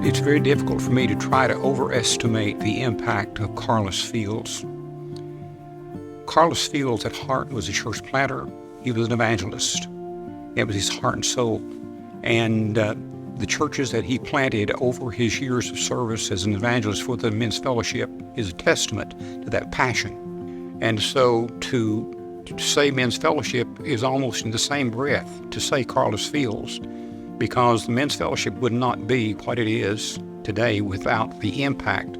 It's very difficult for me to try to overestimate the impact of Carlos Fields. Carlos Fields at heart was a church planter. He was an evangelist. It was his heart and soul. And the churches that he planted over his years of service as an evangelist for the Men's Fellowship is a testament to that passion. And so to say Men's Fellowship is almost in the same breath to say Carlos Fields, because the Men's Fellowship would not be what it is today without the impact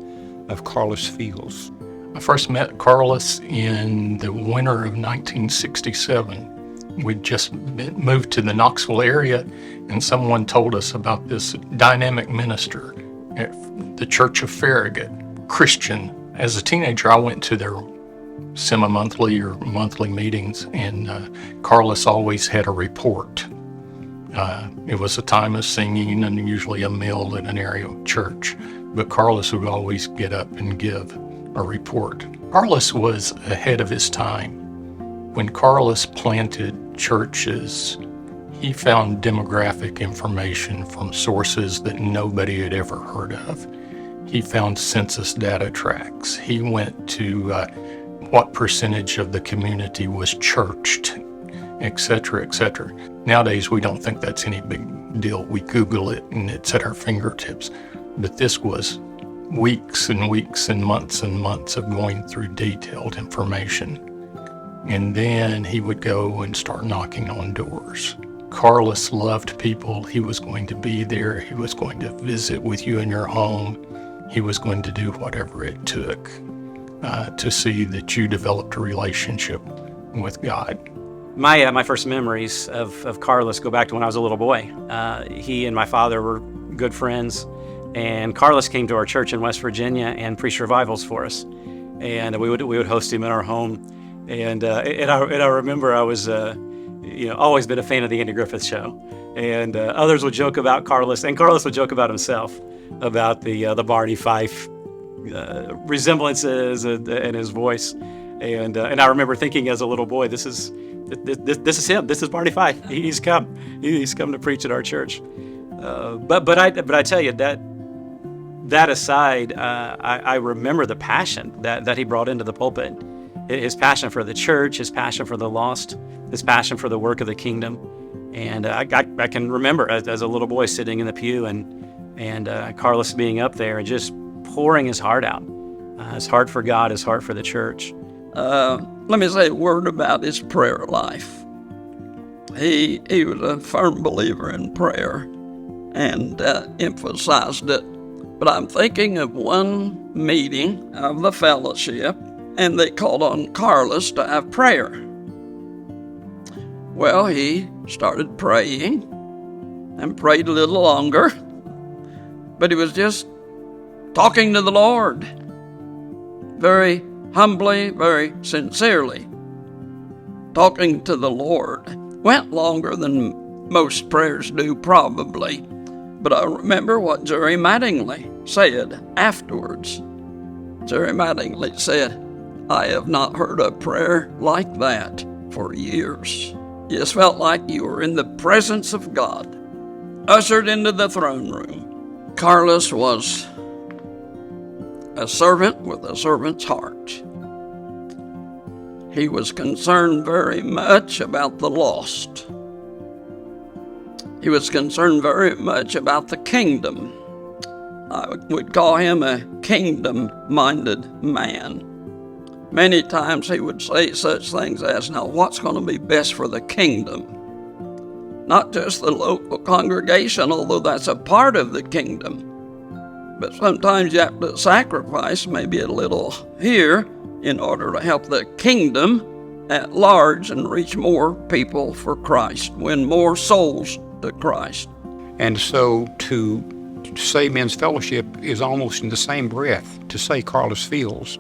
of Carlos Fields. I first met Carlos in the winter of 1967. We'd just moved to the Knoxville area, and someone told us about this dynamic minister at the Church of Farragut, Christian. As a teenager, I went to their semi-monthly or monthly meetings, and Carlos always had a report. It was a time of singing and usually a meal at an area church, but Carlos would always get up and give a report. Carlos was ahead of his time. When Carlos planted churches, he found demographic information from sources that nobody had ever heard of. He found census data tracts. He went to what percentage of the community was churched, et cetera, et cetera. Nowadays, we don't think that's any big deal. We Google it and it's at our fingertips. But this was weeks and weeks and months of going through detailed information. And then he would go and start knocking on doors. Carlos loved people. He was going to be there. He was going to visit with you in your home. He was going to do whatever it took to see that you developed a relationship with God. My first memories of Carlos go back to when I was a little boy. He and my father were good friends, and Carlos came to our church in West Virginia and preached revivals for us. And we would host him in our home. And I remember I was always been a fan of the Andy Griffith Show, and others would joke about Carlos, and Carlos would joke about himself, about the Barney Fife resemblances and his voice. And I remember thinking as a little boy, this is him. This is Barney Fife. He's come to preach at our church. But I tell you that aside, I remember the passion that he brought into the pulpit. His passion for the church, his passion for the lost, his passion for the work of the kingdom. And I can remember as a little boy sitting in the pew and Carlos being up there and just pouring his heart out, his heart for God, his heart for the church. Let me say a word about his prayer life. He was a firm believer in prayer and emphasized it. But I'm thinking of one meeting of the fellowship, and they called on Carlos to have prayer. Well, he started praying and prayed a little longer, but he was just talking to the Lord very humbly, very sincerely, talking to the Lord. Went longer than most prayers do, probably, but I remember what Jerry Mattingly said afterwards. Jerry Mattingly said, "I have not heard a prayer like that for years." You just felt like you were in the presence of God, ushered into the throne room. Carlos was a servant with a servant's heart. He was concerned very much about the lost. He was concerned very much about the kingdom. I would call him a kingdom-minded man. Many times he would say such things as, now what's going to be best for the kingdom? Not just the local congregation, although that's a part of the kingdom. But sometimes you have to sacrifice maybe a little here in order to help the kingdom at large and reach more people for Christ, win more souls to Christ. And so to say Men's Fellowship is almost in the same breath to say Carlos Fields,